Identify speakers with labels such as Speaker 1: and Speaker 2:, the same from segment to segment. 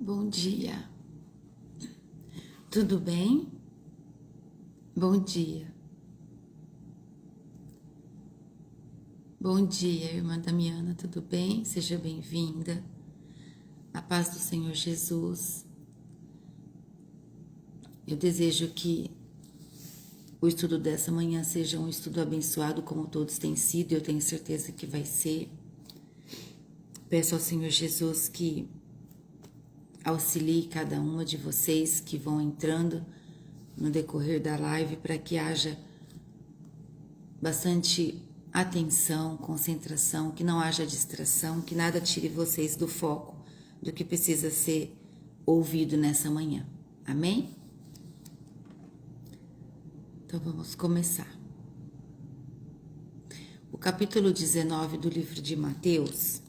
Speaker 1: Bom dia, tudo bem? Bom dia. Bom dia, irmã Damiana, tudo bem? Seja bem-vinda. A paz do Senhor Jesus. Eu desejo que o estudo dessa manhã seja um estudo abençoado, como todos têm sido, e eu tenho certeza que vai ser. Peço ao Senhor Jesus que auxilie cada uma de vocês que vão entrando no decorrer da live para que haja bastante atenção, concentração, que não haja distração, que nada tire vocês do foco do que precisa ser ouvido nessa manhã. Amém? Então vamos começar. O capítulo 19 do livro de Mateus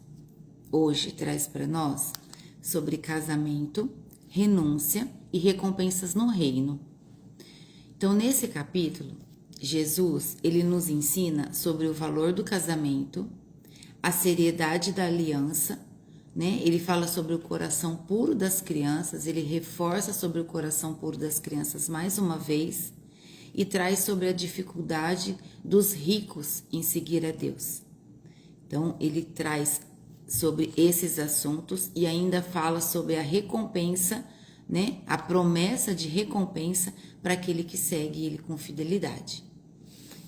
Speaker 1: hoje traz para nós sobre casamento, renúncia e recompensas no reino. Então, nesse capítulo, Jesus, ele nos ensina sobre o valor do casamento, a seriedade da aliança, né? Ele fala sobre o coração puro das crianças, ele reforça sobre o coração puro das crianças mais uma vez e traz sobre a dificuldade dos ricos em seguir a Deus. Então, ele traz sobre esses assuntos e ainda fala sobre a recompensa, né? A promessa de recompensa para aquele que segue ele com fidelidade.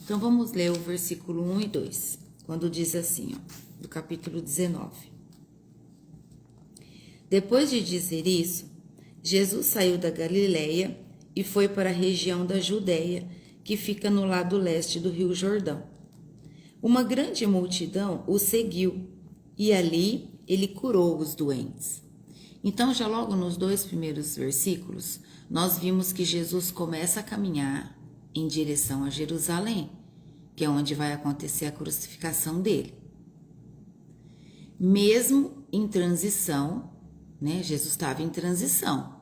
Speaker 1: Então vamos ler o versículo 1 e 2, quando diz assim, do capítulo 19. Depois de dizer isso, Jesus saiu da Galileia e foi para a região da Judéia, que fica no lado leste do rio Jordão. Uma grande multidão o seguiu e ali ele curou os doentes. Então, já logo nos 2 primeiros versículos, nós vimos que Jesus começa a caminhar em direção a Jerusalém, que é onde vai acontecer a crucificação dele. Mesmo em transição, né? Jesus estava em transição.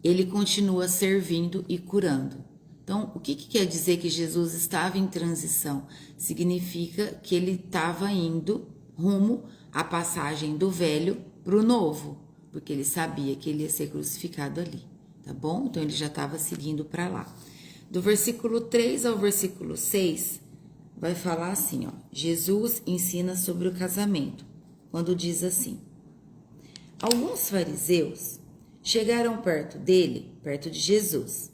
Speaker 1: Ele continua servindo e curando. Então, o que quer dizer que Jesus estava em transição? Significa que ele estava indo rumo à passagem do velho para o novo, porque ele sabia que ele ia ser crucificado ali, tá bom? Então, ele já estava seguindo para lá. Do versículo 3 ao versículo 6, vai falar assim, Jesus ensina sobre o casamento, quando diz assim: alguns fariseus chegaram perto dele, perto de Jesus,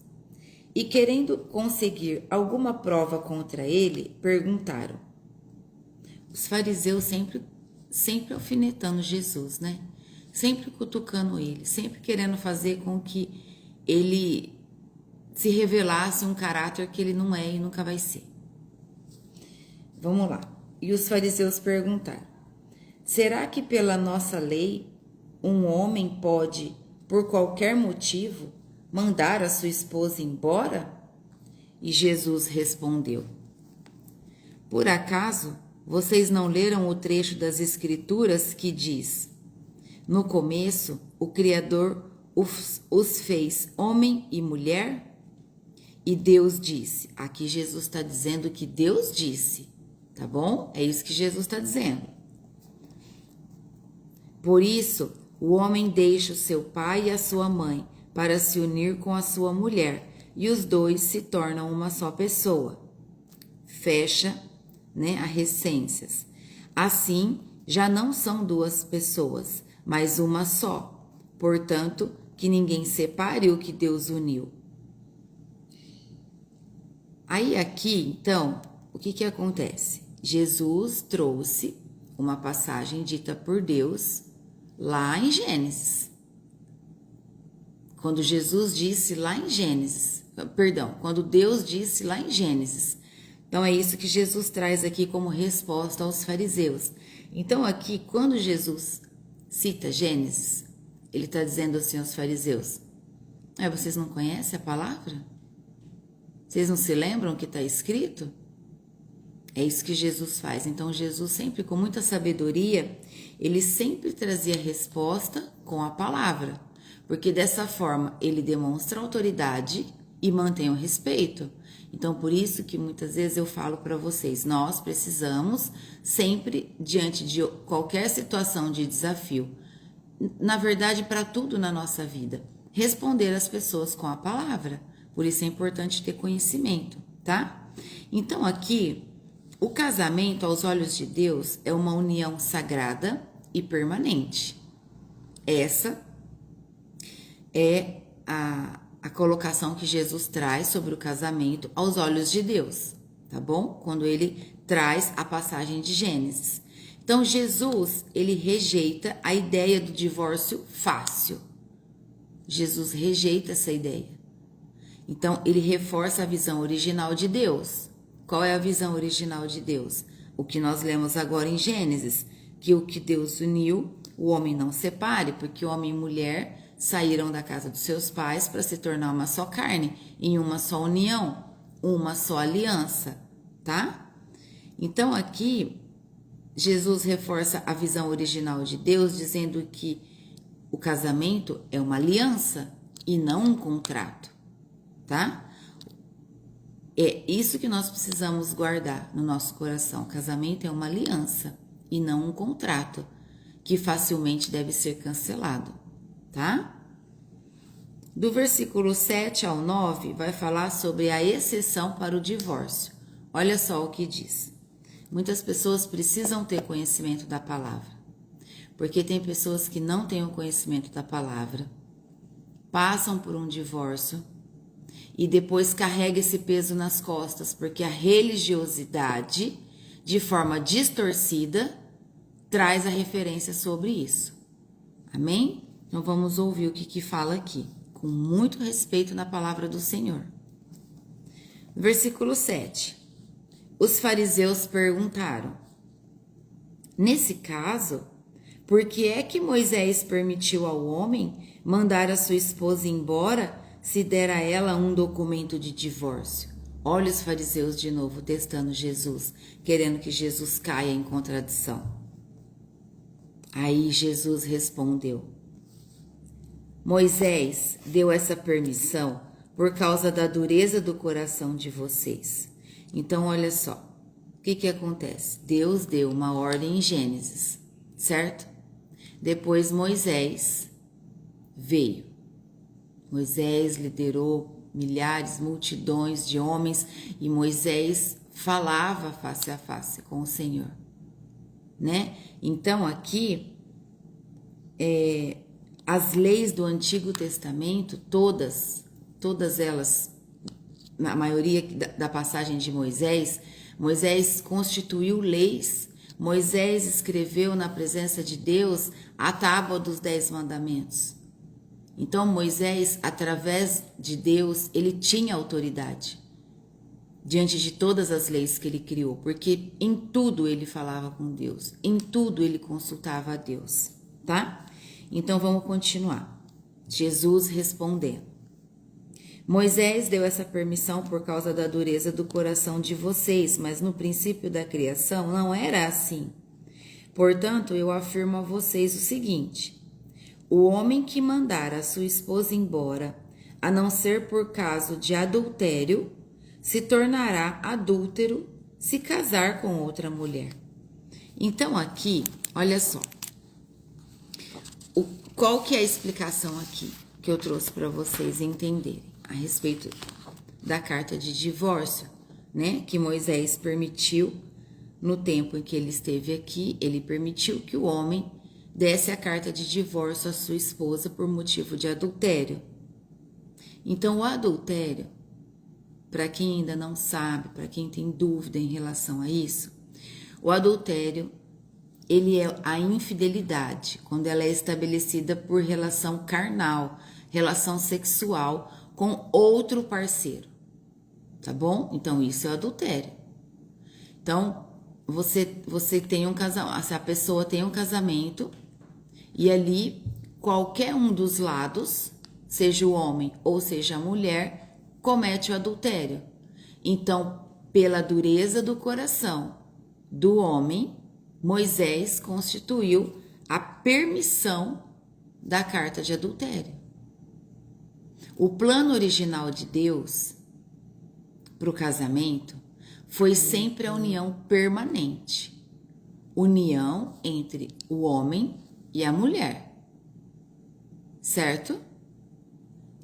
Speaker 1: e querendo conseguir alguma prova contra ele, perguntaram. Os fariseus sempre alfinetando Jesus, né? Sempre cutucando ele, sempre querendo fazer com que ele se revelasse um caráter que ele não é e nunca vai ser. Vamos lá. E os fariseus perguntaram: será que pela nossa lei um homem pode, por qualquer motivo, mandar a sua esposa embora? E Jesus respondeu: por acaso vocês não leram o trecho das Escrituras que diz: no começo, o Criador os fez homem e mulher? E Deus disse. Aqui Jesus está dizendo que Deus disse, tá bom? É isso que Jesus está dizendo. Por isso, o homem deixa o seu pai e a sua mãe para se unir com a sua mulher, e os dois se tornam uma só pessoa. Fecha, né, a Recensias. Assim, já não são duas pessoas, mas uma só. Portanto, que ninguém separe o que Deus uniu. Aí aqui, então, o que acontece? Jesus trouxe uma passagem dita por Deus lá em Gênesis. Quando Jesus disse lá em Gênesis, quando Deus disse lá em Gênesis. Então é isso que Jesus traz aqui como resposta aos fariseus. Então aqui, quando Jesus cita Gênesis, ele está dizendo assim aos fariseus: vocês não conhecem a palavra? Vocês não se lembram o que está escrito? É isso que Jesus faz. Então Jesus sempre, com muita sabedoria, ele sempre trazia a resposta com a palavra. Porque dessa forma ele demonstra autoridade e mantém o respeito. Então, por isso que muitas vezes eu falo para vocês, nós precisamos sempre, diante de qualquer situação de desafio, na verdade, para tudo na nossa vida. Responder as pessoas com a palavra. Por isso é importante ter conhecimento, tá? Então aqui, o casamento aos olhos de Deus é uma união sagrada e permanente. Essa é a colocação que Jesus traz sobre o casamento aos olhos de Deus, tá bom? Quando ele traz a passagem de Gênesis. Então, Jesus, ele rejeita a ideia do divórcio fácil. Jesus rejeita essa ideia. Então, ele reforça a visão original de Deus. Qual é a visão original de Deus? O que nós lemos agora em Gênesis, que o que Deus uniu, o homem não separe, porque homem e mulher saíram da casa dos seus pais para se tornar uma só carne, em uma só união, uma só aliança, tá? Então, aqui, Jesus reforça a visão original de Deus, dizendo que o casamento é uma aliança e não um contrato, tá? É isso que nós precisamos guardar no nosso coração. O casamento é uma aliança e não um contrato, que facilmente deve ser cancelado, tá? Do versículo 7 ao 9, vai falar sobre a exceção para o divórcio. Olha só o que diz. Muitas pessoas precisam ter conhecimento da palavra, porque tem pessoas que não têm o conhecimento da palavra, passam por um divórcio e depois carregam esse peso nas costas, porque a religiosidade, de forma distorcida, traz a referência sobre isso. Amém? Então vamos ouvir o que fala aqui, com muito respeito na palavra do Senhor. Versículo 7. Os fariseus perguntaram: nesse caso, por que é que Moisés permitiu ao homem mandar a sua esposa embora se der a ela um documento de divórcio? Olha os fariseus de novo testando Jesus, querendo que Jesus caia em contradição. Aí Jesus respondeu: Moisés deu essa permissão por causa da dureza do coração de vocês. Então, olha só, o que acontece? Deus deu uma ordem em Gênesis, certo? Depois Moisés veio. Moisés liderou milhares, multidões de homens e Moisés falava face a face com o Senhor, né? Então, aqui, as leis do Antigo Testamento, todas elas, na maioria da passagem de Moisés, Moisés constituiu leis, Moisés escreveu na presença de Deus a tábua dos 10 mandamentos. Então Moisés, através de Deus, ele tinha autoridade diante de todas as leis que ele criou, porque em tudo ele falava com Deus, em tudo ele consultava a Deus, tá? Então vamos continuar. Jesus respondendo: Moisés deu essa permissão por causa da dureza do coração de vocês, mas no princípio da criação não era assim. Portanto, eu afirmo a vocês o seguinte: o homem que mandar a sua esposa embora, a não ser por caso de adultério, se tornará adúltero se casar com outra mulher. Então aqui, olha só, qual que é a explicação aqui que eu trouxe para vocês entenderem a respeito da carta de divórcio, né? Que Moisés permitiu, no tempo em que ele esteve aqui, ele permitiu que o homem desse a carta de divórcio à sua esposa por motivo de adultério. Então, o adultério, para quem ainda não sabe, para quem tem dúvida em relação a isso, o adultério, ele é a infidelidade, quando ela é estabelecida por relação carnal, relação sexual com outro parceiro, tá bom? Então, isso é adultério. Então, você tem um casamento, se a pessoa tem um casamento e ali qualquer um dos lados, seja o homem ou seja a mulher, comete o adultério. Então, pela dureza do coração do homem, Moisés constituiu a permissão da carta de adultério. O plano original de Deus para o casamento foi sempre a união permanente. União entre o homem e a mulher. certo?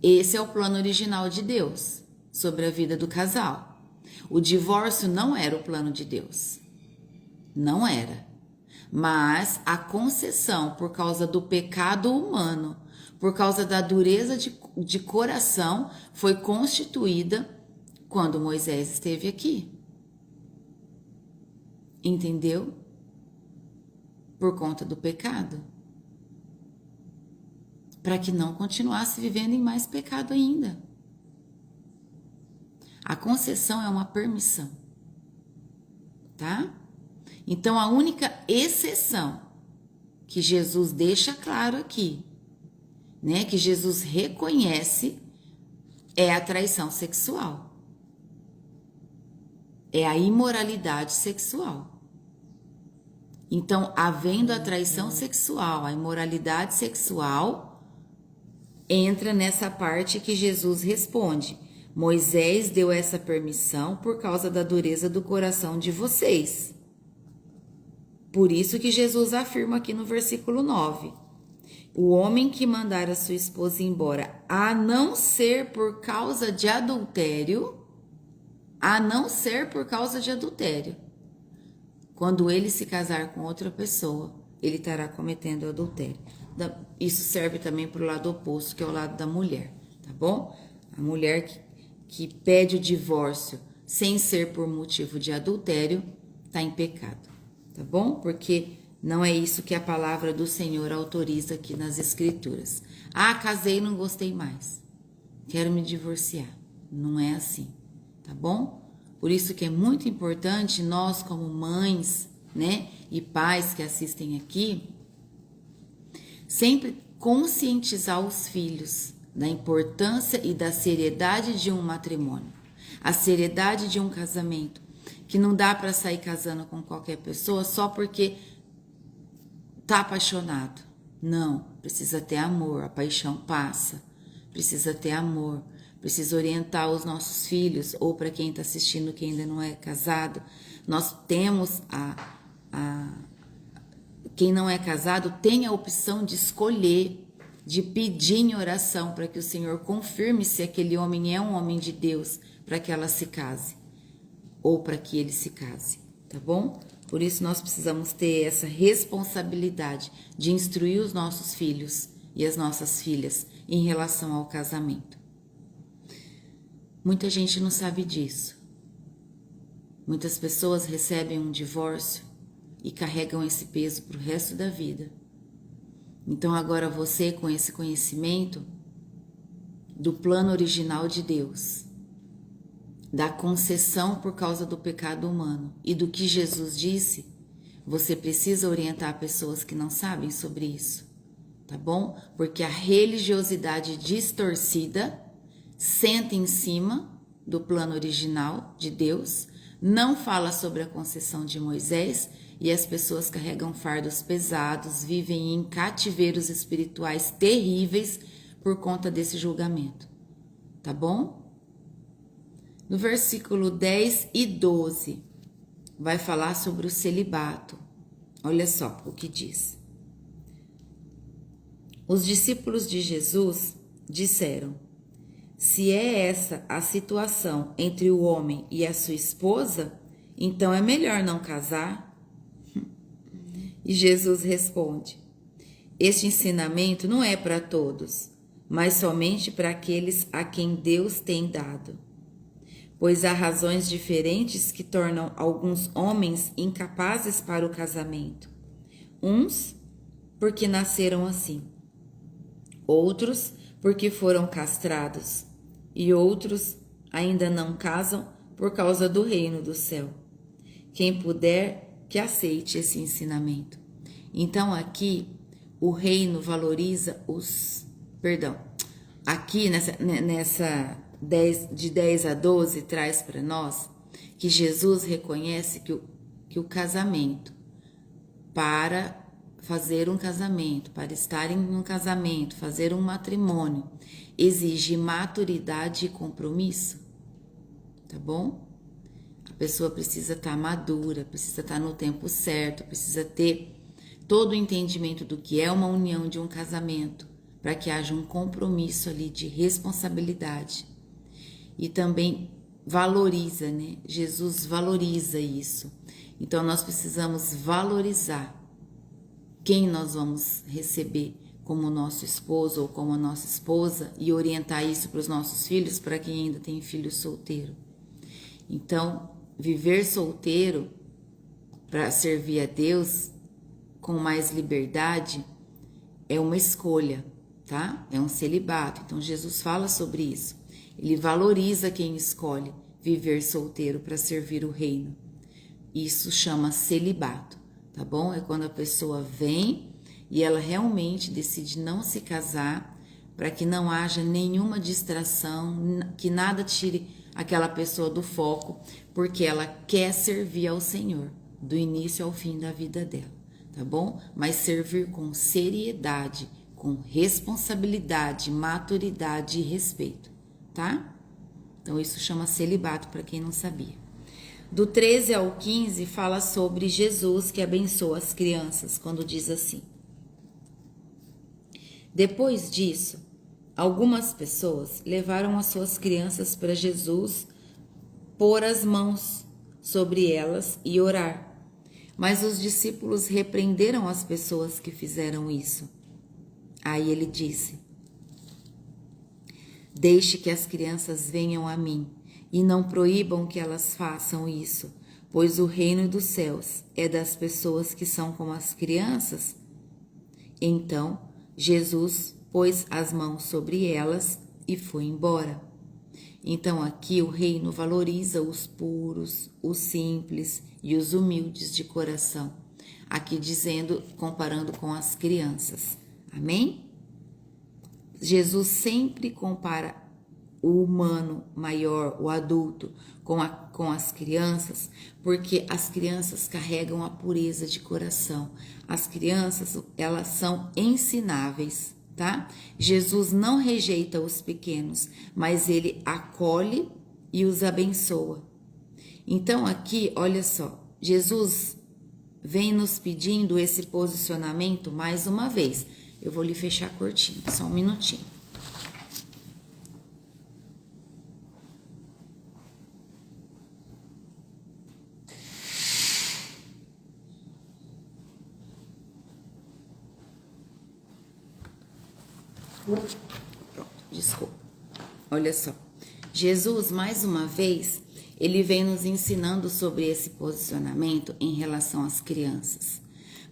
Speaker 1: Esse é o plano original de Deus sobre a vida do casal. O divórcio não era o plano de Deus. Não era. Mas a concessão, por causa do pecado humano, por causa da dureza de coração, foi constituída quando Moisés esteve aqui. Entendeu? Por conta do pecado. Para que não continuasse vivendo em mais pecado ainda. A concessão é uma permissão. Tá? Então, a única exceção que Jesus deixa claro aqui, né, que Jesus reconhece, é a traição sexual. É a imoralidade sexual. Então, havendo a traição sexual, a imoralidade sexual, entra nessa parte que Jesus responde. Moisés deu essa permissão por causa da dureza do coração de vocês. Por isso que Jesus afirma aqui no versículo 9. O homem que mandar a sua esposa embora, a não ser por causa de adultério, quando ele se casar com outra pessoa, ele estará cometendo adultério. Isso serve também para o lado oposto, que é o lado da mulher, tá bom? A mulher que pede o divórcio sem ser por motivo de adultério, está em pecado, tá bom? Porque não é isso que a palavra do Senhor autoriza aqui nas Escrituras. Ah, casei e não gostei mais. Quero me divorciar. Não é assim, tá bom? Por isso que é muito importante nós, como mães, né, e pais que assistem aqui, sempre conscientizar os filhos da importância e da seriedade de um matrimônio, a seriedade de um casamento, que não dá para sair casando com qualquer pessoa só porque tá apaixonado. Não, precisa ter amor, a paixão passa, precisa ter amor, precisa orientar os nossos filhos, ou para quem está assistindo que ainda não é casado, nós temos quem não é casado tem a opção de escolher, de pedir em oração para que o Senhor confirme se aquele homem é um homem de Deus, para que ela se case, ou para que ele se case, tá bom? Por isso nós precisamos ter essa responsabilidade de instruir os nossos filhos e as nossas filhas em relação ao casamento. Muita gente não sabe disso. Muitas pessoas recebem um divórcio e carregam esse peso para o resto da vida. Então agora você, com esse conhecimento do plano original de Deus, da concessão por causa do pecado humano e do que Jesus disse, você precisa orientar pessoas que não sabem sobre isso, tá bom? Porque a religiosidade distorcida senta em cima do plano original de Deus, não fala sobre a concessão de Moisés, e as pessoas carregam fardos pesados, vivem em cativeiros espirituais terríveis por conta desse julgamento, tá bom? No versículo 10 e 12, vai falar sobre o celibato. Olha só o que diz. Os discípulos de Jesus disseram: se é essa a situação entre o homem e a sua esposa, então é melhor não casar. E Jesus responde: este ensinamento não é para todos, mas somente para aqueles a quem Deus tem dado. Pois há razões diferentes que tornam alguns homens incapazes para o casamento. Uns, porque nasceram assim. Outros, porque foram castrados. E outros ainda não casam por causa do reino do céu. Quem puder, que aceite esse ensinamento. Então aqui, o reino valoriza aqui nessa 10, de 10 a 12 traz para nós que Jesus reconhece que o casamento, para fazer um casamento, para estar em um casamento, fazer um matrimônio, exige maturidade e compromisso, tá bom? A pessoa precisa estar madura, precisa estar no tempo certo, precisa ter todo o entendimento do que é uma união de um casamento, para que haja um compromisso ali de responsabilidade. E também valoriza, né? Jesus valoriza isso. Então nós precisamos valorizar quem nós vamos receber como nosso esposo ou como nossa esposa e orientar isso para os nossos filhos, para quem ainda tem filho solteiro. Então, viver solteiro para servir a Deus com mais liberdade é uma escolha, tá? É um celibato. Então, Jesus fala sobre isso. Ele valoriza quem escolhe viver solteiro para servir o reino. Isso chama celibato, tá bom? É quando a pessoa vem e ela realmente decide não se casar para que não haja nenhuma distração, que nada tire aquela pessoa do foco, porque ela quer servir ao Senhor, do início ao fim da vida dela, tá bom? Mas servir com seriedade, com responsabilidade, maturidade e respeito, tá? Então isso chama celibato para quem não sabia. Do 13 ao 15 fala sobre Jesus que abençoa as crianças, quando diz assim: depois disso, algumas pessoas levaram as suas crianças para Jesus, pôr as mãos sobre elas e orar. Mas os discípulos repreenderam as pessoas que fizeram isso. Aí ele disse: deixe que as crianças venham a mim e não proíbam que elas façam isso, pois o reino dos céus é das pessoas que são como as crianças. Então, Jesus pôs as mãos sobre elas e foi embora. Então, aqui o reino valoriza os puros, os simples e os humildes de coração. Aqui dizendo, comparando com as crianças. Amém? Jesus sempre compara o humano maior, o adulto, com as crianças, porque as crianças carregam a pureza de coração. As crianças, elas são ensináveis, tá? Jesus não rejeita os pequenos, mas ele acolhe e os abençoa. Então aqui, olha só, Jesus vem nos pedindo esse posicionamento mais uma vez. Eu vou lhe fechar curtinho, só um minutinho. Pronto, desculpa. Olha só. Jesus, mais uma vez, ele vem nos ensinando sobre esse posicionamento em relação às crianças.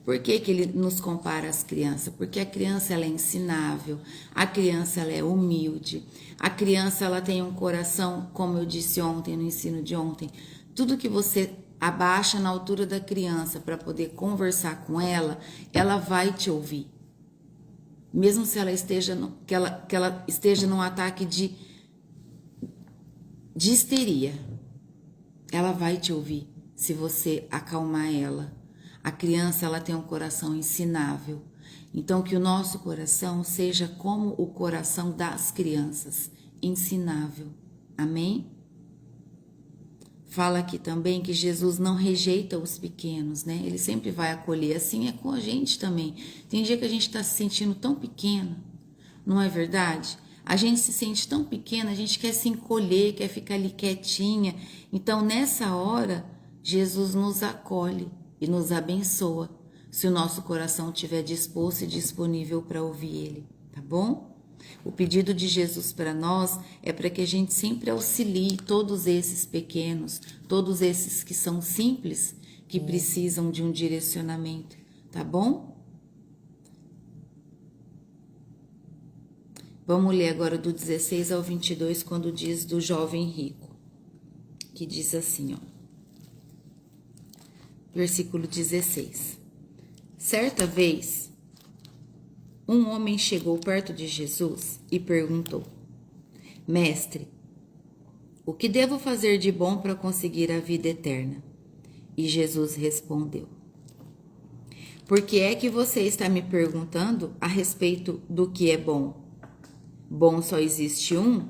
Speaker 1: Por que que ele nos compara às crianças? Porque a criança ela é ensinável, a criança ela é humilde, a criança ela tem um coração, como eu disse ontem no ensino de ontem, tudo que você abaixa na altura da criança para poder conversar com ela, ela vai te ouvir. Mesmo se ela esteja que ela esteja num ataque de histeria, ela vai te ouvir se você acalmar ela. A criança ela tem um coração ensinável. Então que o nosso coração seja como o coração das crianças, ensinável. Amém? Fala aqui também que Jesus não rejeita os pequenos, né? Ele sempre vai acolher. Assim é com a gente também. Tem dia que a gente está se sentindo tão pequeno, não é verdade? A gente se sente tão pequena, a gente quer se encolher, quer ficar ali quietinha. Então, nessa hora, Jesus nos acolhe e nos abençoa, se o nosso coração estiver disposto e disponível para ouvir Ele, tá bom? O pedido de Jesus para nós é para que a gente sempre auxilie todos esses pequenos, todos esses que são simples, que precisam de um direcionamento, tá bom? Vamos ler agora do 16 ao 22, quando diz do jovem rico, que diz assim, ó. Versículo 16. Certa vez, um homem chegou perto de Jesus e perguntou: Mestre, o que devo fazer de bom para conseguir a vida eterna? E Jesus respondeu: Por que é que você está me perguntando a respeito do que é bom? Bom só existe um?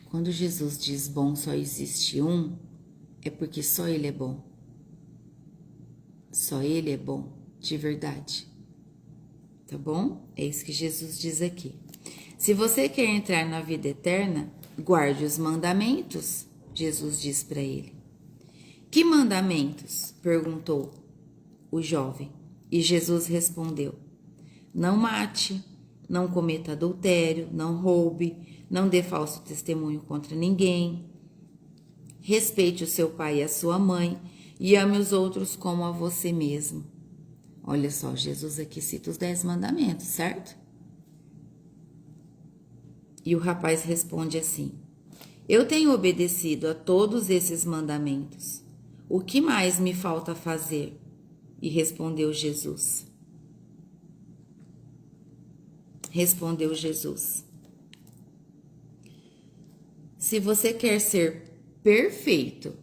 Speaker 1: Quando Jesus diz bom só existe um, é porque só Ele é bom. Só Ele é bom, de verdade. tá bom? É isso que Jesus diz aqui. Se você quer entrar na vida eterna, guarde os mandamentos, Jesus diz para ele. Que mandamentos? Perguntou o jovem. E Jesus respondeu: não mate, não cometa adultério, não roube, não dê falso testemunho contra ninguém, respeite o seu pai e a sua mãe e ame os outros como a você mesmo. Olha só, Jesus aqui cita os 10 mandamentos, certo? E o rapaz responde assim: eu tenho obedecido a todos esses mandamentos. O que mais me falta fazer? E respondeu Jesus. Se você quer ser perfeito,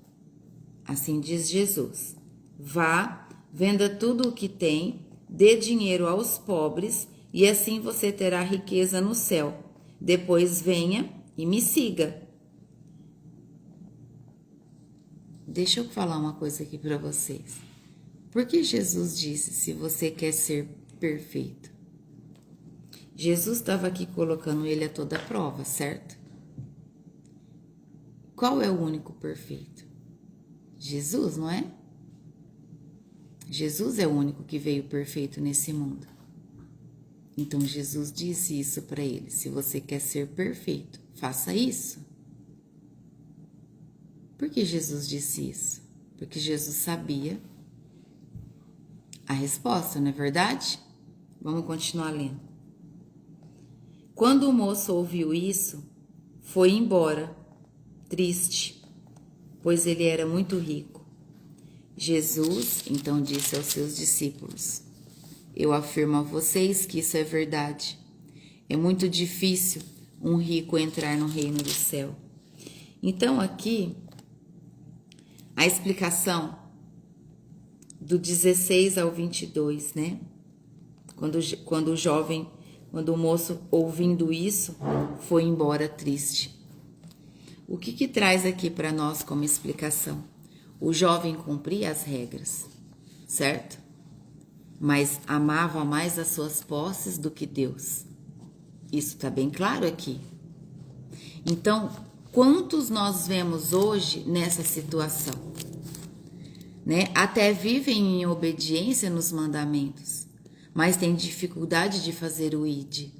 Speaker 1: assim diz Jesus, vá, venda tudo o que tem, dê dinheiro aos pobres e assim você terá riqueza no céu. Depois venha e me siga. Deixa eu falar uma coisa aqui para vocês. Por que Jesus disse, se você quer ser perfeito? Jesus estava aqui colocando ele a toda prova, certo? Qual é o único perfeito? Jesus, não é? Jesus é o único que veio perfeito nesse mundo. Então Jesus disse isso para ele: se você quer ser perfeito, faça isso. Por que Jesus disse isso? Porque Jesus sabia a resposta, não é verdade? Vamos continuar lendo. Quando o moço ouviu isso, foi embora, triste, pois ele era muito rico. Jesus então disse aos seus discípulos: eu afirmo a vocês que isso é verdade. É muito difícil um rico entrar no reino do céu. Então aqui, a explicação do 16 ao 22, né? Quando o moço, ouvindo isso, foi embora triste. O que traz aqui para nós como explicação? O jovem cumpria as regras, certo? Mas amava mais as suas posses do que Deus. Isso está bem claro aqui. Então, quantos nós vemos hoje nessa situação? Né? Até vivem em obediência nos mandamentos, mas têm dificuldade de fazer o ID.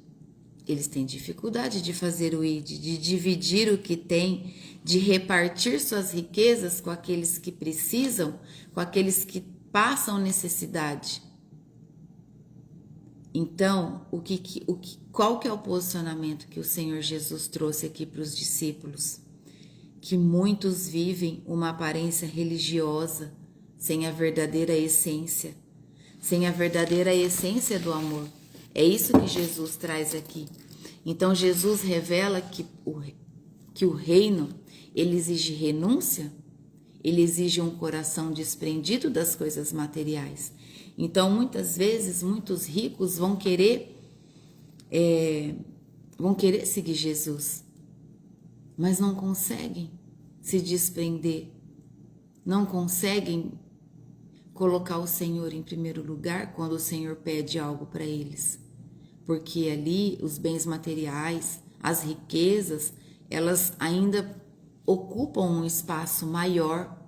Speaker 1: Eles têm dificuldade de fazer o ID, de dividir o que tem, de repartir suas riquezas com aqueles que precisam, com aqueles que passam necessidade. Então, qual que é o posicionamento que o Senhor Jesus trouxe aqui para os discípulos? Que muitos vivem uma aparência religiosa, sem a verdadeira essência, do amor. É isso que Jesus traz aqui. Então Jesus revela que o reino, ele exige renúncia, ele exige um coração desprendido das coisas materiais. Então muitas vezes muitos ricos vão querer seguir Jesus, mas não conseguem se desprender, não conseguem colocar o Senhor em primeiro lugar quando o Senhor pede algo para eles. Porque ali os bens materiais, as riquezas, elas ainda ocupam um espaço maior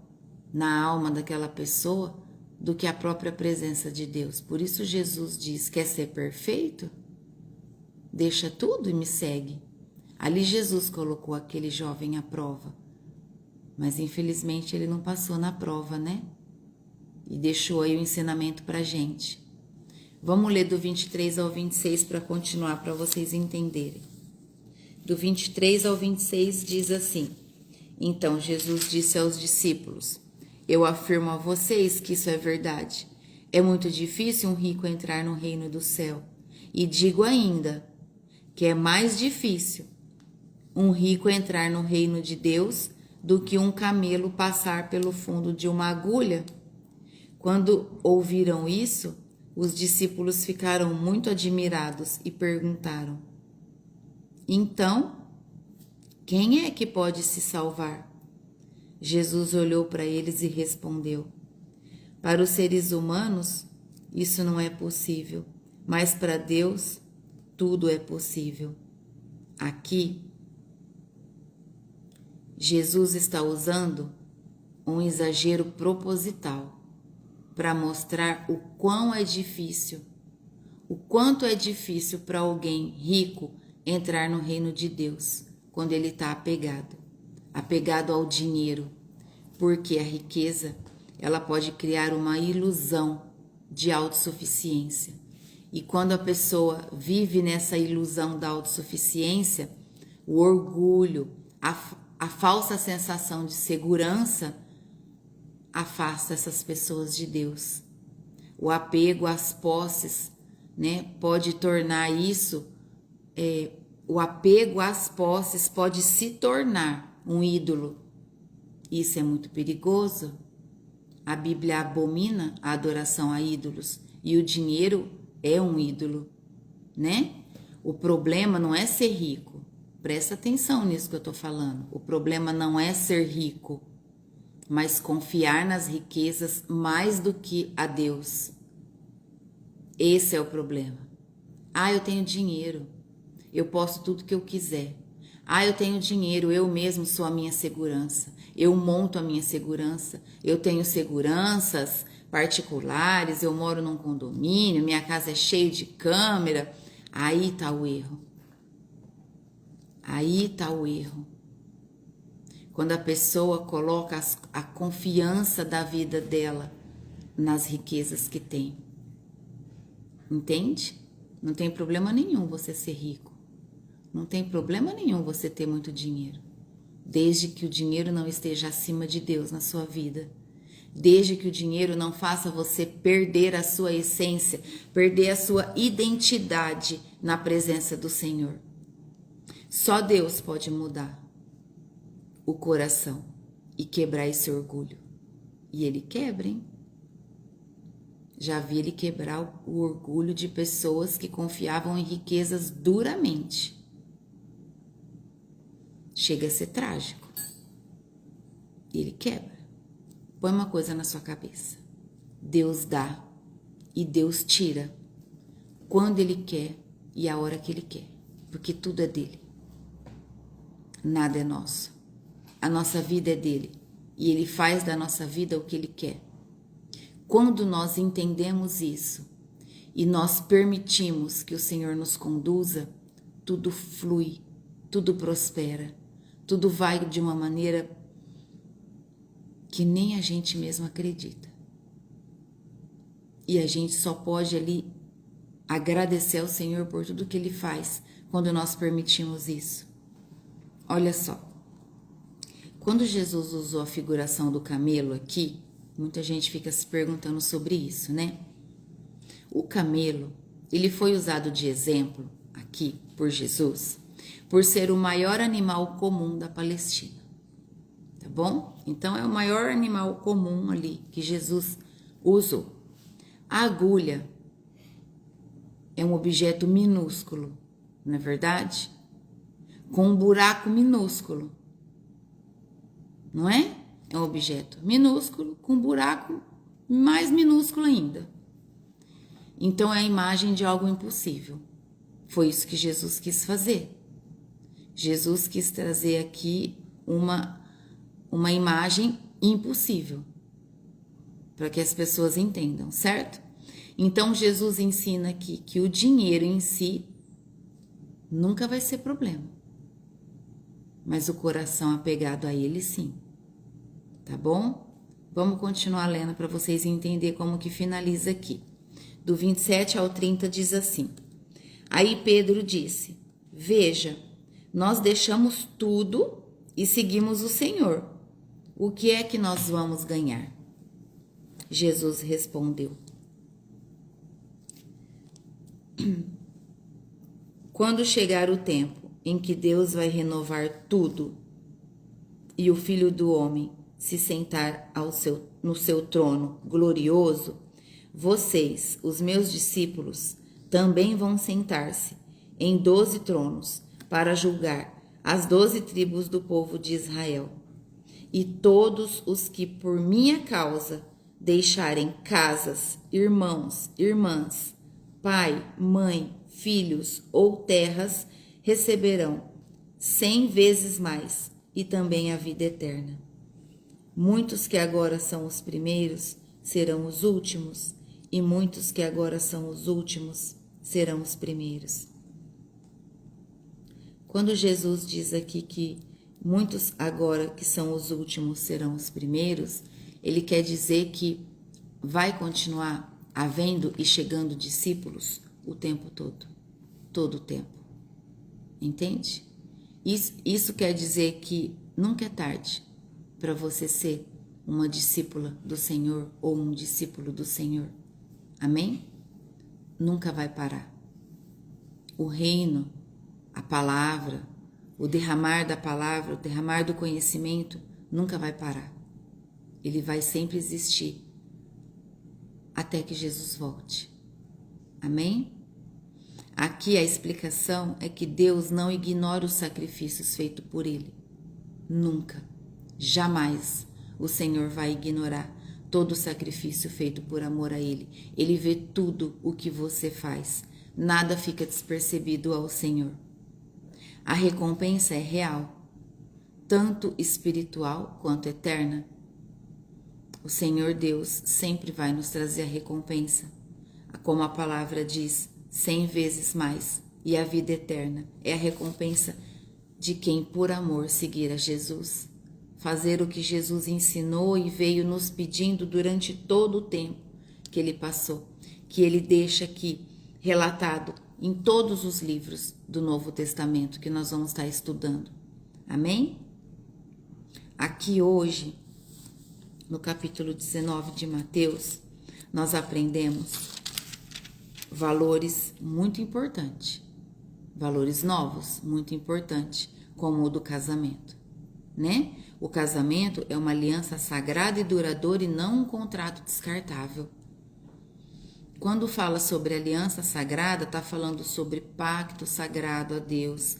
Speaker 1: na alma daquela pessoa do que a própria presença de Deus. Por isso Jesus diz: quer ser perfeito? Deixa tudo e me segue. Ali Jesus colocou aquele jovem à prova. Mas infelizmente ele não passou na prova, né? E deixou aí o ensinamento pra gente. Vamos ler do 23 ao 26 para continuar, para vocês entenderem. Do 23 ao 26 diz assim: então Jesus disse aos discípulos: eu afirmo a vocês que isso é verdade. É muito difícil um rico entrar no reino do céu. E digo ainda que é mais difícil um rico entrar no reino de Deus do que um camelo passar pelo fundo de uma agulha. Quando ouviram isso, os discípulos ficaram muito admirados e perguntaram: então, quem é que pode se salvar? Jesus olhou para eles e respondeu: para os seres humanos, isso não é possível, Mas para Deus, tudo é possível. Aqui, Jesus está usando um exagero proposital para mostrar o quão é difícil, o quanto é difícil para alguém rico entrar no reino de Deus quando ele está apegado ao dinheiro, porque a riqueza ela pode criar uma ilusão de autossuficiência. E quando a pessoa vive nessa ilusão da autossuficiência, o orgulho, a falsa sensação de segurança afasta essas pessoas de Deus. O apego às posses, né, pode tornar isso, o apego às posses pode se tornar um ídolo. Isso é muito perigoso. A Bíblia abomina a adoração a ídolos e o dinheiro é um ídolo, né? O problema não é ser rico. Presta atenção nisso que eu tô falando. O problema não é ser rico, mas confiar nas riquezas mais do que a Deus. Esse é o problema. Eu tenho dinheiro, eu posso tudo que eu quiser. Eu tenho dinheiro, eu mesmo sou a minha segurança. Eu monto a minha segurança. Eu tenho seguranças particulares, eu moro num condomínio, minha casa é cheia de câmera. Aí tá o erro. Aí tá o erro. Quando a pessoa coloca a confiança da vida dela nas riquezas que tem. Entende? Não tem problema nenhum você ser rico. Não tem problema nenhum você ter muito dinheiro. Desde que o dinheiro não esteja acima de Deus na sua vida. Desde que o dinheiro não faça você perder a sua essência, perder a sua identidade na presença do Senhor. Só Deus pode mudar o coração e quebrar esse orgulho. E Ele quebra, hein? Já vi Ele quebrar o orgulho de pessoas que confiavam em riquezas duramente. Chega a ser trágico. Ele quebra. Põe uma coisa na sua cabeça. Deus dá e Deus tira quando Ele quer e a hora que Ele quer. Porque tudo é dele. Nada é nosso. A nossa vida é dele. E Ele faz da nossa vida o que Ele quer. Quando nós entendemos isso e nós permitimos que o Senhor nos conduza, tudo flui, tudo prospera, tudo vai de uma maneira que nem a gente mesmo acredita. E a gente só pode ali agradecer ao Senhor por tudo que Ele faz quando nós permitimos isso. Olha só, quando Jesus usou a figuração do camelo aqui, muita gente fica se perguntando sobre isso, né? O camelo, ele foi usado de exemplo aqui por Jesus, por ser o maior animal comum da Palestina. Tá bom? Então é o maior animal comum ali que Jesus usou. A agulha é um objeto minúsculo, não é verdade? Com um buraco minúsculo, não é? É um objeto minúsculo com um buraco mais minúsculo ainda. Então é a imagem de algo impossível. Foi isso que Jesus quis fazer. Jesus quis trazer aqui uma imagem impossível, para que as pessoas entendam, certo? Então Jesus ensina aqui que o dinheiro em si nunca vai ser problema, mas o coração apegado a ele sim, tá bom? Vamos continuar lendo para vocês entenderem como que finaliza aqui. Do 27 ao 30 diz assim: Aí Pedro disse: Veja, nós deixamos tudo e seguimos o Senhor. O que é que nós vamos ganhar? Jesus respondeu: Quando chegar o tempo em que Deus vai renovar tudo e o Filho do Homem se sentar no seu trono glorioso, vocês, os meus discípulos, também vão sentar-se em 12 tronos para julgar as 12 tribos do povo de Israel. E todos os que por minha causa deixarem casas, irmãos, irmãs, pai, mãe, filhos ou terras receberão 100 vezes mais e também a vida eterna. Muitos que agora são os primeiros serão os últimos, e muitos que agora são os últimos serão os primeiros. Quando Jesus diz aqui que muitos agora que são os últimos serão os primeiros, ele quer dizer que vai continuar havendo e chegando discípulos o tempo todo o tempo. Entende? Isso quer dizer que nunca é tarde para você ser uma discípula do Senhor ou um discípulo do Senhor. Amém? Nunca vai parar. O reino, a palavra, o derramar da palavra, o derramar do conhecimento nunca vai parar. Ele vai sempre existir até que Jesus volte. Amém? Aqui a explicação é que Deus não ignora os sacrifícios feitos por Ele. Nunca, jamais o Senhor vai ignorar todo o sacrifício feito por amor a Ele. Ele vê tudo o que você faz. Nada fica despercebido ao Senhor. A recompensa é real, tanto espiritual quanto eterna. O Senhor Deus sempre vai nos trazer a recompensa. Como a palavra diz, 100 vezes mais. E a vida eterna é a recompensa de quem por amor seguir a Jesus. Fazer o que Jesus ensinou e veio nos pedindo durante todo o tempo que Ele passou. Que Ele deixa aqui relatado em todos os livros do Novo Testamento que nós vamos estar estudando. Amém? Aqui hoje, no capítulo 19 de Mateus, nós aprendemos valores muito importantes, valores novos, muito importantes, como o do casamento, né? O casamento é uma aliança sagrada e duradoura e não um contrato descartável. Quando fala sobre aliança sagrada, está falando sobre pacto sagrado a Deus,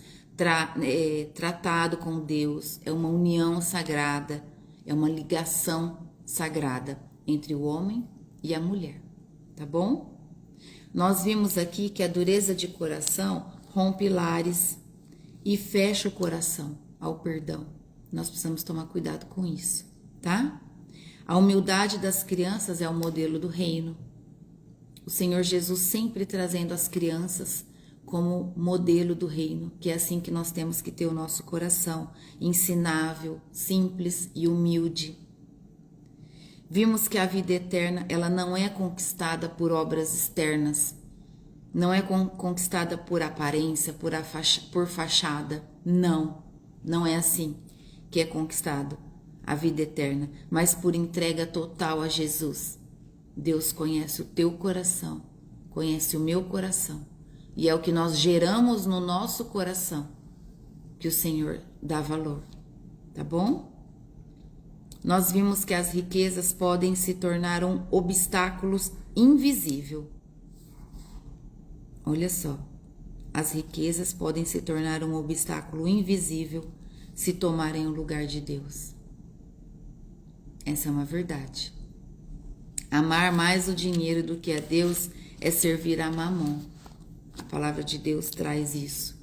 Speaker 1: tratado com Deus, é uma união sagrada, é uma ligação sagrada entre o homem e a mulher, tá bom? Nós vimos aqui que a dureza de coração rompe lares e fecha o coração ao perdão. Nós precisamos tomar cuidado com isso, tá? A humildade das crianças é o modelo do reino. O Senhor Jesus sempre trazendo as crianças como modelo do reino, que é assim que nós temos que ter o nosso coração, ensinável, simples e humilde. Vimos que a vida eterna, ela não é conquistada por obras externas, não é conquistada por aparência, por fachada. Não é assim que é conquistado a vida eterna, mas por entrega total a Jesus. Deus conhece o teu coração, conhece o meu coração, e é o que nós geramos no nosso coração que o Senhor dá valor, tá bom? Nós vimos que as riquezas podem se tornar um obstáculo invisível. Olha só, as riquezas podem se tornar um obstáculo invisível se tomarem o lugar de Deus. Essa é uma verdade. Amar mais o dinheiro do que a Deus é servir a Mamon. A palavra de Deus traz isso.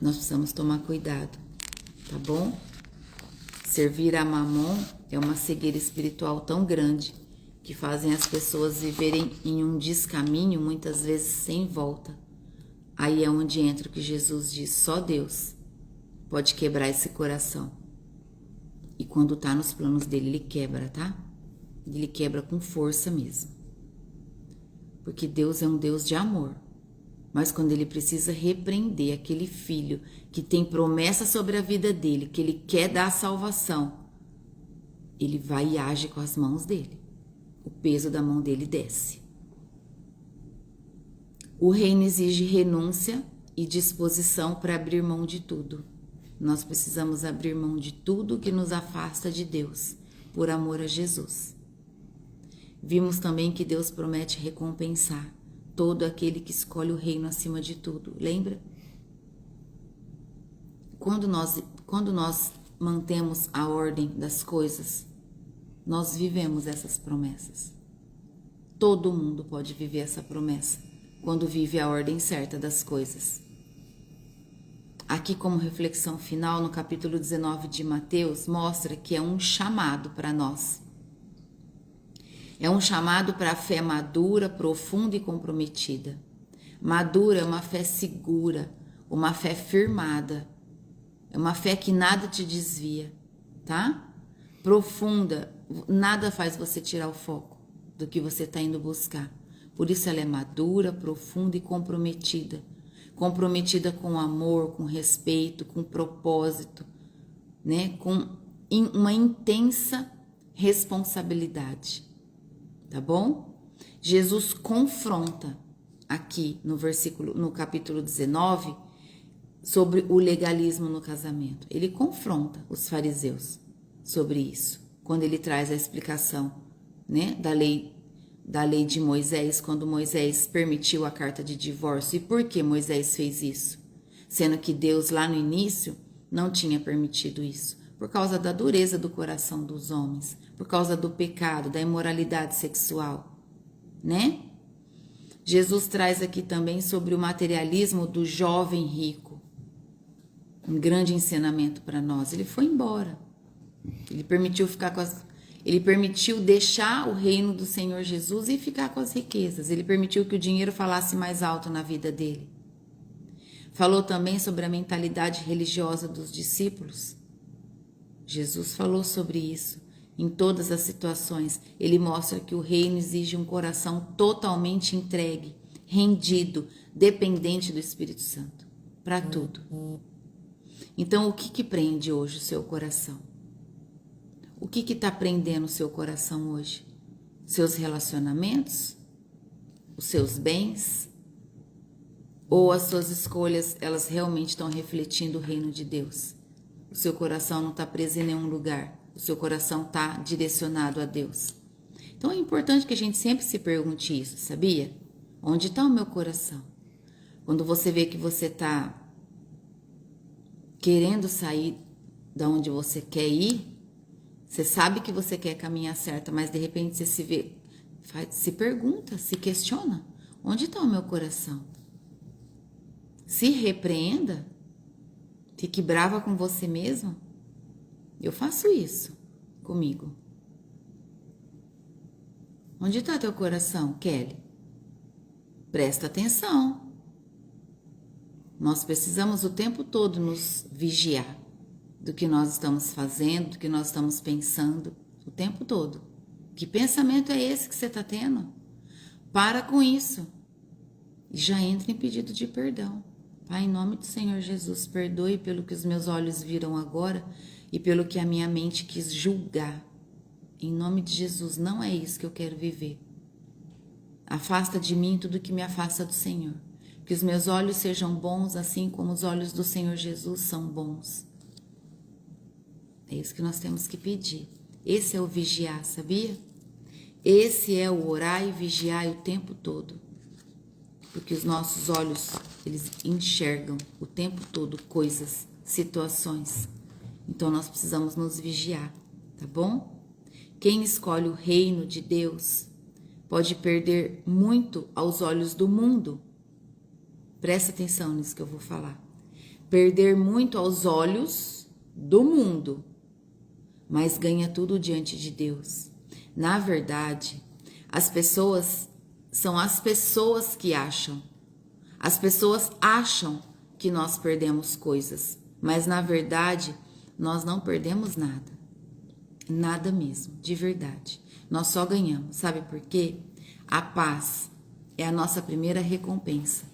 Speaker 1: Nós precisamos tomar cuidado, tá bom? Servir a Mamon é uma cegueira espiritual tão grande que fazem as pessoas viverem em um descaminho, muitas vezes sem volta. Aí é onde entra o que Jesus diz, só Deus pode quebrar esse coração. E quando tá nos planos dele, ele quebra, tá? Ele quebra com força mesmo. Porque Deus é um Deus de amor. Mas quando ele precisa repreender aquele filho que tem promessa sobre a vida dele, que ele quer dar a salvação, ele vai e age com as mãos dele. O peso da mão dele desce. O reino exige renúncia e disposição para abrir mão de tudo. Nós precisamos abrir mão de tudo que nos afasta de Deus, por amor a Jesus. Vimos também que Deus promete recompensar todo aquele que escolhe o reino acima de tudo. Lembra? Quando nós mantemos a ordem das coisas, nós vivemos essas promessas. Todo mundo pode viver essa promessa quando vive a ordem certa das coisas. Aqui, como reflexão final, no capítulo 19 de Mateus, mostra que é um chamado para nós. É um chamado para a fé madura, profunda e comprometida. Madura é uma fé segura, uma fé firmada, é uma fé que nada te desvia, tá? Profunda, nada faz você tirar o foco do que você está indo buscar. Por isso ela é madura, profunda e comprometida. Comprometida com amor, com respeito, com propósito, né? Com uma intensa responsabilidade, tá bom? Jesus confronta aqui no capítulo 19, sobre o legalismo no casamento. Ele confronta os fariseus sobre isso, quando ele traz a explicação, né, da lei de Moisés, quando Moisés permitiu a carta de divórcio. E por que Moisés fez isso? Sendo que Deus lá no início não tinha permitido isso. Por causa da dureza do coração dos homens, por causa do pecado, da imoralidade sexual, né? Jesus traz aqui também sobre o materialismo do jovem rico. Um grande ensinamento para nós. Ele foi embora. Ele permitiu deixar o reino do Senhor Jesus e ficar com as riquezas. Ele permitiu que o dinheiro falasse mais alto na vida dele. Falou também sobre a mentalidade religiosa dos discípulos. Jesus falou sobre isso. Em todas as situações, ele mostra que o reino exige um coração totalmente entregue, rendido, dependente do Espírito Santo, para tudo. Então, o que prende hoje o seu coração? O que está prendendo o seu coração hoje? Seus relacionamentos? Os seus bens? Ou as suas escolhas, elas realmente estão refletindo o reino de Deus? O seu coração não está preso em nenhum lugar. O seu coração está direcionado a Deus. Então é importante que a gente sempre se pergunte isso, sabia? Onde está o meu coração? Quando você vê que você está querendo sair da onde você quer ir, você sabe que você quer caminhar certo, mas de repente você se pergunta, se questiona, onde está o meu coração? Se repreenda, fique brava com você mesmo. Eu faço isso comigo. Onde está teu coração, Kelly? Presta atenção. Nós precisamos o tempo todo nos vigiar do que nós estamos fazendo, do que nós estamos pensando, o tempo todo. Que pensamento é esse que você está tendo? Para com isso. E já entra em pedido de perdão. Pai, em nome do Senhor Jesus, perdoe pelo que os meus olhos viram agora e pelo que a minha mente quis julgar. Em nome de Jesus, não é isso que eu quero viver. Afasta de mim tudo que me afasta do Senhor. Que os meus olhos sejam bons, assim como os olhos do Senhor Jesus são bons. É isso que nós temos que pedir. Esse é o vigiar, sabia? Esse é o orar e vigiar o tempo todo. Porque os nossos olhos, eles enxergam o tempo todo coisas, situações. Então nós precisamos nos vigiar, tá bom? Quem escolhe o reino de Deus pode perder muito aos olhos do mundo. Presta atenção nisso que eu vou falar. Perder muito aos olhos do mundo, mas ganha tudo diante de Deus. Na verdade, as pessoas são as pessoas que acham. As pessoas acham que nós perdemos coisas, mas na verdade nós não perdemos nada. Nada mesmo, de verdade. Nós só ganhamos. Sabe por quê? A paz é a nossa primeira recompensa.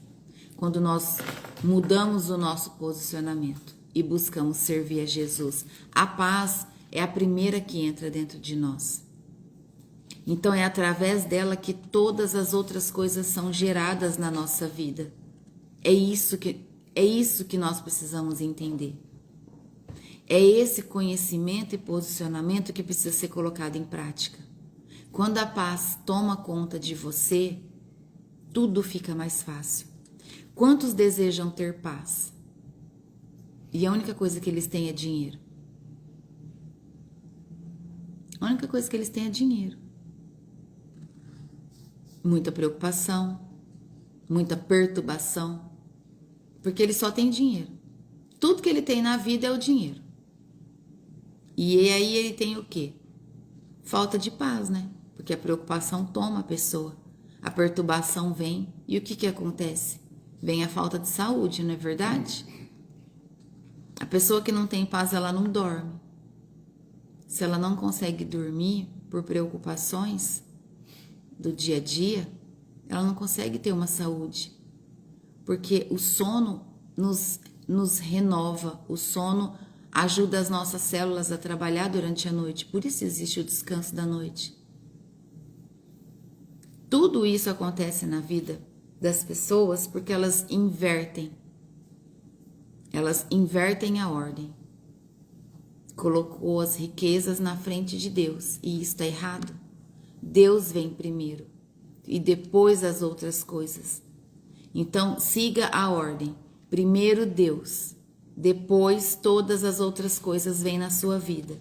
Speaker 1: Quando nós mudamos o nosso posicionamento e buscamos servir a Jesus, a paz é a primeira que entra dentro de nós. Então é através dela que todas as outras coisas são geradas na nossa vida. É isso que nós precisamos entender. É esse conhecimento e posicionamento que precisa ser colocado em prática. Quando a paz toma conta de você, tudo fica mais fácil. Quantos desejam ter paz? E a única coisa que eles têm é dinheiro. A única coisa que eles têm é dinheiro. muita preocupação, muita perturbação, porque ele só tem dinheiro. Tudo que ele tem na vida é o dinheiro. E aí ele tem o quê? Falta de paz, né? Porque a preocupação toma a pessoa, a perturbação vem, e o que acontece? Vem a falta de saúde, não é verdade? A pessoa que não tem paz, ela não dorme. Se ela não consegue dormir por preocupações do dia a dia, ela não consegue ter uma saúde. Porque o sono nos renova, o sono ajuda as nossas células a trabalhar durante a noite, por isso existe o descanso da noite. Tudo isso acontece na vida das pessoas porque elas invertem a ordem. Colocou as riquezas na frente de Deus, e isso está errado. Deus vem primeiro e depois as outras coisas. Então, siga a ordem. Primeiro Deus, depois todas as outras coisas vêm na sua vida.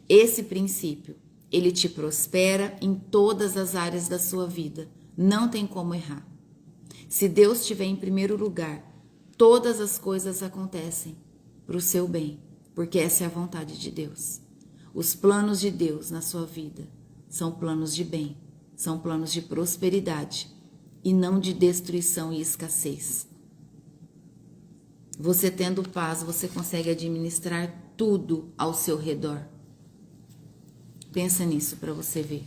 Speaker 1: Esse princípio, ele te prospera em todas as áreas da sua vida. Não tem como errar. Se Deus estiver em primeiro lugar, todas as coisas acontecem para o seu bem, porque essa é a vontade de Deus. Os planos de Deus na sua vida são planos de bem, são planos de prosperidade e não de destruição e escassez. Você tendo paz, você consegue administrar tudo ao seu redor. Pensa nisso para você ver.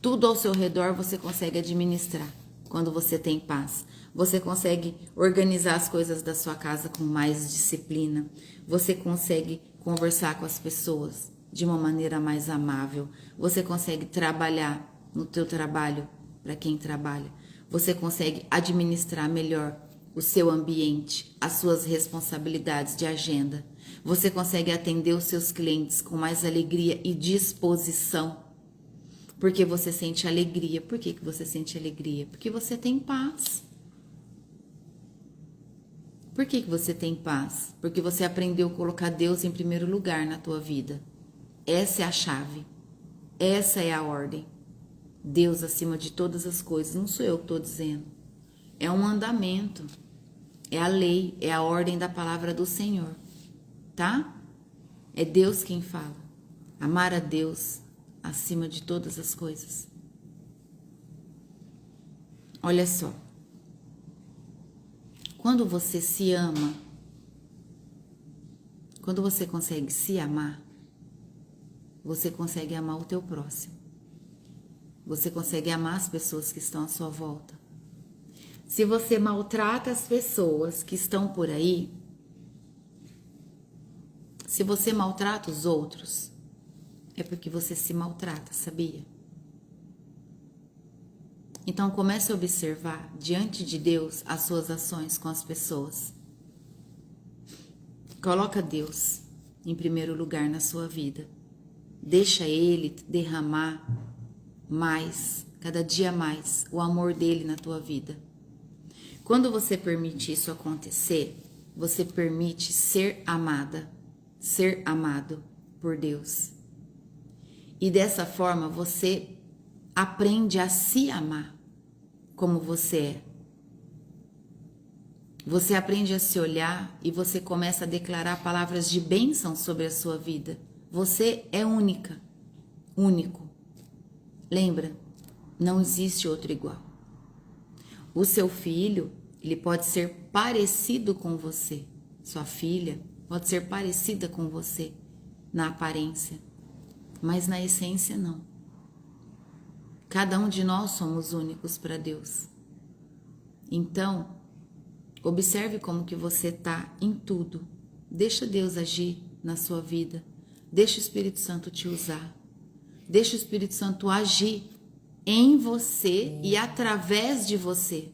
Speaker 1: Tudo ao seu redor você consegue administrar quando você tem paz. Você consegue organizar as coisas da sua casa com mais disciplina. Você consegue conversar com as pessoas de uma maneira mais amável. Você consegue trabalhar no teu trabalho para quem trabalha. Você consegue administrar melhor o seu ambiente, as suas responsabilidades de agenda. Você consegue atender os seus clientes com mais alegria e disposição. Porque você sente alegria. Por que você sente alegria? Porque você tem paz. Por que você tem paz? Porque você aprendeu a colocar Deus em primeiro lugar na tua vida. Essa é a chave. Essa é a ordem. Deus acima de todas as coisas. Não sou eu que estou dizendo. É um mandamento. É a lei. É a ordem da palavra do Senhor. Tá? É Deus quem fala. Amar a Deus acima de todas as coisas. Olha só. Quando você se ama, quando você consegue se amar, você consegue amar o teu próximo. Você consegue amar as pessoas que estão à sua volta. Se você maltrata as pessoas que estão por aí, se você maltrata os outros, é porque você se maltrata, sabia? Então comece a observar diante de Deus as suas ações com as pessoas. Coloca Deus em primeiro lugar na sua vida. Deixa Ele derramar mais, cada dia mais, o amor dele na tua vida. Quando você permite isso acontecer, você permite ser amada, ser amado por Deus. E dessa forma você aprende a se amar como você é. Você aprende a se olhar e você começa a declarar palavras de bênção sobre a sua vida. Você é única, único. Lembra, não existe outro igual. O seu filho, ele pode ser parecido com você. Sua filha pode ser parecida com você na aparência, mas na essência não. Cada um de nós somos únicos para Deus. Então, observe como que você está em tudo. Deixa Deus agir na sua vida. Deixa o Espírito Santo te usar. Deixa o Espírito Santo agir em você e através de você.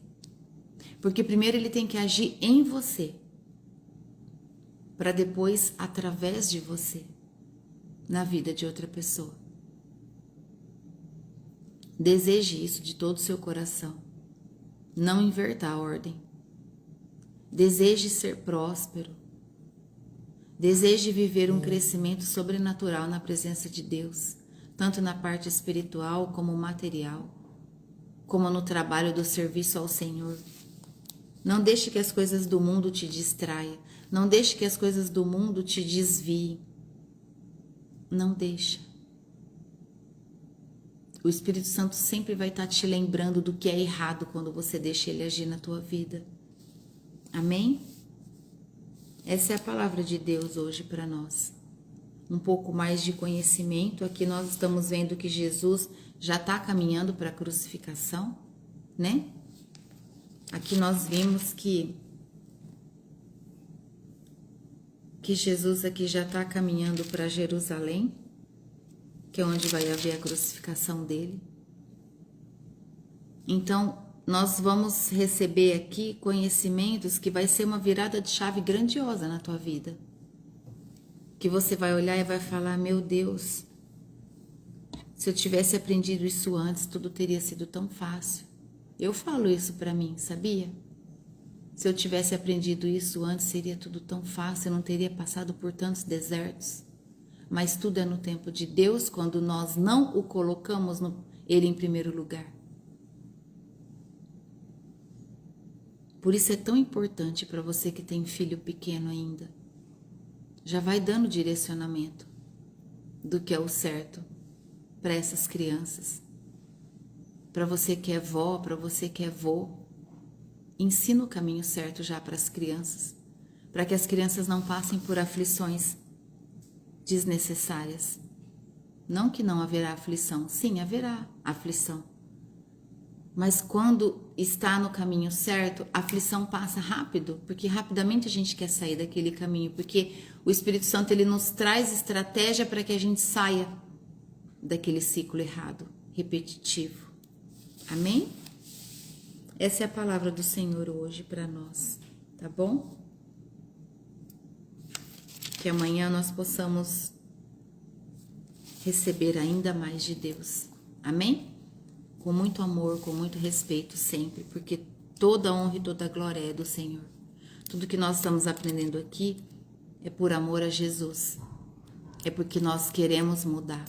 Speaker 1: Porque primeiro ele tem que agir em você, para depois, através de você, na vida de outra pessoa. Deseje isso de todo o seu coração. Não inverta a ordem. Deseje ser próspero. Deseje viver um crescimento sobrenatural na presença de Deus, tanto na parte espiritual como material. como no trabalho do serviço ao Senhor. Não deixe que as coisas do mundo te distraia. Não deixe que as coisas do mundo te desviem. Não deixa. O Espírito Santo sempre vai estar te lembrando do que é errado quando você deixa ele agir na tua vida. Amém? Essa é a palavra de Deus hoje para nós. Um pouco mais de conhecimento. Aqui nós estamos vendo que Jesus já está caminhando para a crucificação, né? Aqui nós vimos que Jesus aqui já está caminhando para Jerusalém, que é onde vai haver a crucificação dele. Então, nós vamos receber aqui conhecimentos que vai ser uma virada de chave grandiosa na tua vida. Que você vai olhar e vai falar, meu Deus, se eu tivesse aprendido isso antes, tudo teria sido tão fácil. Eu falo isso para mim, sabia? Se eu tivesse aprendido isso antes, seria tudo tão fácil, eu não teria passado por tantos desertos. Mas tudo é no tempo de Deus, quando nós não o colocamos ele em primeiro lugar. Por isso é tão importante para você que tem filho pequeno ainda. Já vai dando direcionamento do que é o certo para essas crianças. Para você que é vó, para você que é vô. Ensina o caminho certo já para as crianças, para que as crianças não passem por aflições desnecessárias. Não que não haverá aflição, sim, haverá aflição. Mas quando está no caminho certo, a aflição passa rápido, porque rapidamente a gente quer sair daquele caminho, porque o Espírito Santo ele nos traz estratégia para que a gente saia daquele ciclo errado, repetitivo. Amém? Essa é a palavra do Senhor hoje para nós, tá bom? Que amanhã nós possamos receber ainda mais de Deus, amém? Com muito amor, com muito respeito sempre, porque toda honra e toda glória é do Senhor. Tudo que nós estamos aprendendo aqui é por amor a Jesus, é porque nós queremos mudar.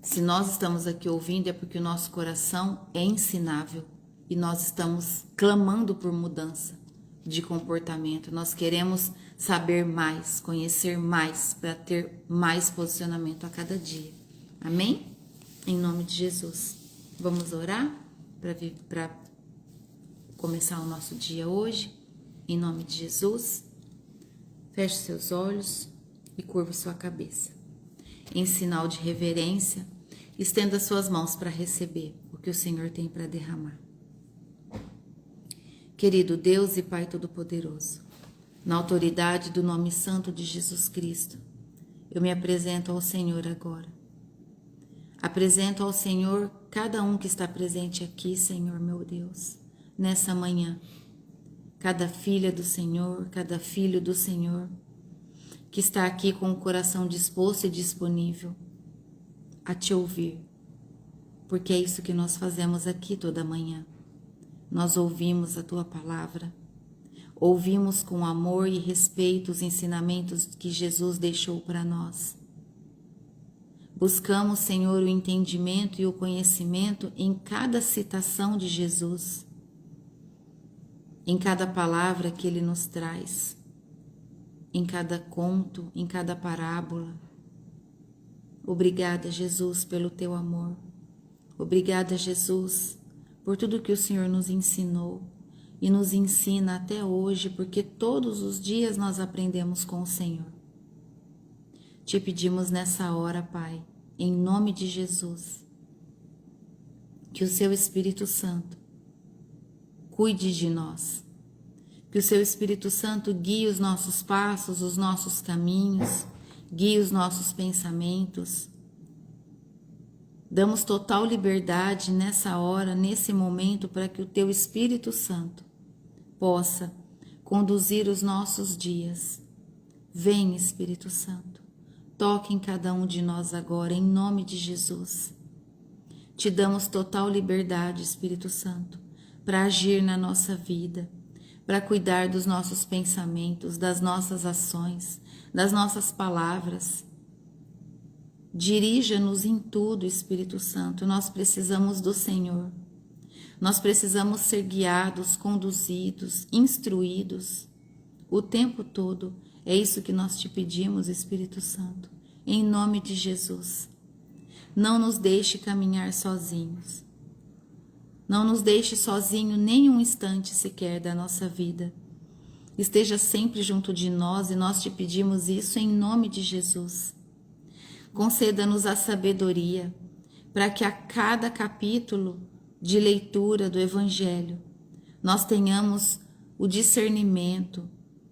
Speaker 1: Se nós estamos aqui ouvindo é porque o nosso coração é ensinável. E nós estamos clamando por mudança de comportamento. Nós queremos saber mais, conhecer mais, para ter mais posicionamento a cada dia. Amém? Em nome de Jesus. Vamos orar para começar o nosso dia hoje. Em nome de Jesus. Feche seus olhos e curva sua cabeça. Em sinal de reverência, estenda suas mãos para receber o que o Senhor tem para derramar. Querido Deus e Pai Todo-Poderoso, na autoridade do nome santo de Jesus Cristo, eu me apresento ao Senhor agora. Apresento ao Senhor cada um que está presente aqui, Senhor meu Deus, nessa manhã. Cada filha do Senhor, cada filho do Senhor, que está aqui com o coração disposto e disponível a te ouvir, porque é isso que nós fazemos aqui toda manhã. Nós ouvimos a Tua palavra, ouvimos com amor e respeito os ensinamentos que Jesus deixou para nós. Buscamos, Senhor, o entendimento e o conhecimento em cada citação de Jesus, em cada palavra que Ele nos traz, em cada conto, em cada parábola. Obrigada, Jesus, pelo Teu amor. Obrigada, Jesus, por tudo que o Senhor nos ensinou e nos ensina até hoje, porque todos os dias nós aprendemos com o Senhor. Te pedimos nessa hora, Pai, em nome de Jesus, que o Seu Espírito Santo cuide de nós, que o Seu Espírito Santo guie os nossos passos, os nossos caminhos, guie os nossos pensamentos. Damos total liberdade nessa hora, nesse momento, para que o Teu Espírito Santo possa conduzir os nossos dias. Vem, Espírito Santo, toque em cada um de nós agora, em nome de Jesus. Te damos total liberdade, Espírito Santo, para agir na nossa vida, para cuidar dos nossos pensamentos, das nossas ações, das nossas palavras. Dirija-nos em tudo, Espírito Santo, nós precisamos do Senhor. Nós precisamos ser guiados, conduzidos, instruídos o tempo todo. É isso que nós te pedimos, Espírito Santo, em nome de Jesus. Não nos deixe caminhar sozinhos. Não nos deixe sozinho nem um instante sequer da nossa vida. Esteja sempre junto de nós e nós te pedimos isso em nome de Jesus. Conceda-nos a sabedoria para que a cada capítulo de leitura do Evangelho nós tenhamos o discernimento,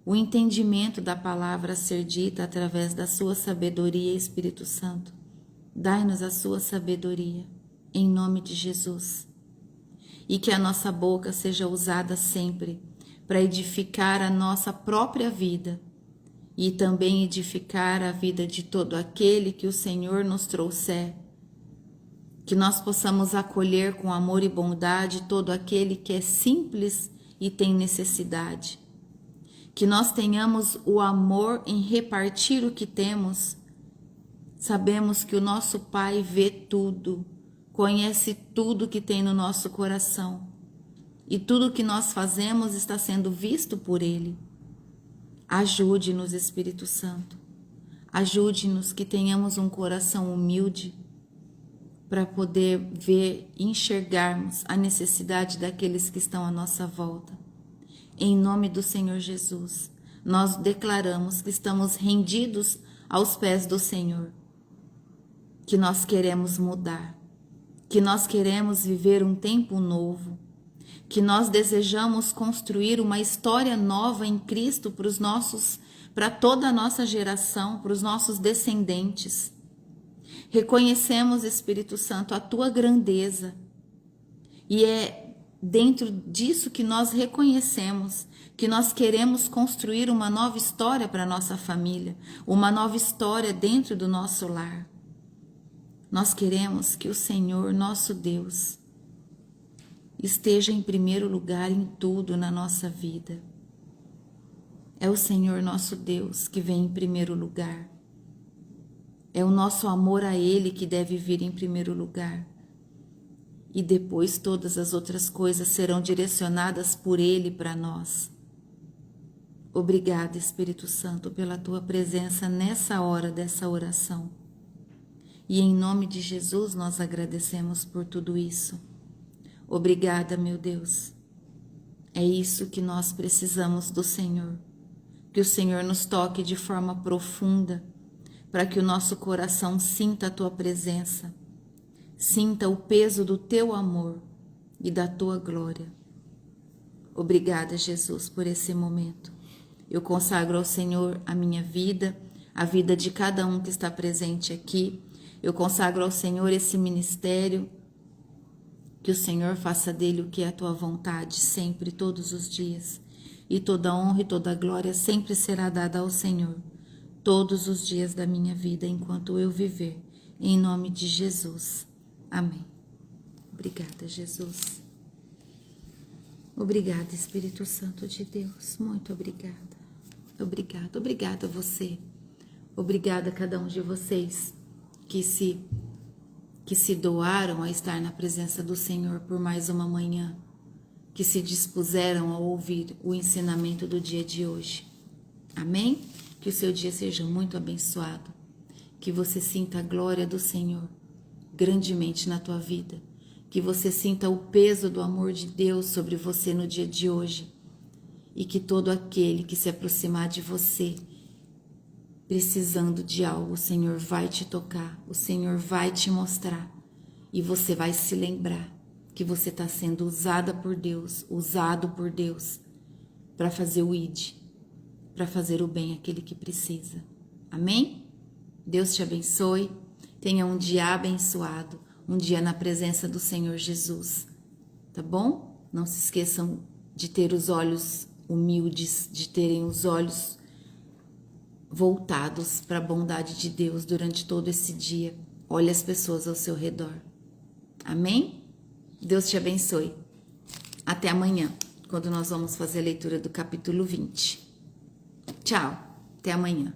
Speaker 1: o entendimento da palavra a ser dita através da sua sabedoria, Espírito Santo. Dai-nos a sua sabedoria, em nome de Jesus. E que a nossa boca seja usada sempre para edificar a nossa própria vida e também edificar a vida de todo aquele que o Senhor nos trouxer. Que nós possamos acolher com amor e bondade todo aquele que é simples e tem necessidade. Que nós tenhamos o amor em repartir o que temos. Sabemos que o nosso Pai vê tudo, conhece tudo que tem no nosso coração. E tudo que nós fazemos está sendo visto por Ele. Ajude-nos, Espírito Santo. Ajude-nos que tenhamos um coração humilde para poder ver e enxergarmos a necessidade daqueles que estão à nossa volta. Em nome do Senhor Jesus, nós declaramos que estamos rendidos aos pés do Senhor, que nós queremos mudar, que nós queremos viver um tempo novo, que nós desejamos construir uma história nova em Cristo para toda a nossa geração, para os nossos descendentes. Reconhecemos, Espírito Santo, a tua grandeza, e é dentro disso que nós reconhecemos que nós queremos construir uma nova história para a nossa família, uma nova história dentro do nosso lar. Nós queremos que o Senhor, nosso Deus, esteja em primeiro lugar em tudo na nossa vida. É o Senhor, nosso Deus, que vem em primeiro lugar. É o nosso amor a Ele que deve vir em primeiro lugar. E depois todas as outras coisas serão direcionadas por Ele para nós. Obrigada, Espírito Santo, pela tua presença nessa hora dessa oração. E em nome de Jesus nós agradecemos por tudo isso. Obrigada, meu Deus. É isso que nós precisamos do Senhor. Que o Senhor nos toque de forma profunda, para que o nosso coração sinta a tua presença, sinta o peso do teu amor e da tua glória. Obrigada, Jesus, por esse momento. Eu consagro ao Senhor a minha vida, a vida de cada um que está presente aqui. Eu consagro ao Senhor esse ministério, que o Senhor faça dele o que é a tua vontade, sempre, todos os dias. E toda honra e toda glória sempre será dada ao Senhor, todos os dias da minha vida, enquanto eu viver, em nome de Jesus. Amém. Obrigada, Jesus. Obrigada, Espírito Santo de Deus. Muito obrigada. Obrigada. Obrigada a você. Obrigada a cada um de vocês que se doaram a estar na presença do Senhor por mais uma manhã, que se dispuseram a ouvir o ensinamento do dia de hoje. Amém? Que o seu dia seja muito abençoado, que você sinta a glória do Senhor grandemente na tua vida, que você sinta o peso do amor de Deus sobre você no dia de hoje, e que todo aquele que se aproximar de você precisando de algo, o Senhor vai te tocar, o Senhor vai te mostrar, e você vai se lembrar que você está sendo usada por Deus, usado por Deus para fazer o ID, para fazer o bem àquele que precisa. Amém? Deus te abençoe. Tenha um dia abençoado, um dia na presença do Senhor Jesus, tá bom? Não se esqueçam de ter os olhos humildes, de terem os olhos voltados para a bondade de Deus durante todo esse dia. Olhe as pessoas ao seu redor. Amém? Deus te abençoe. Até amanhã, quando nós vamos fazer a leitura do capítulo 20. Tchau, até amanhã.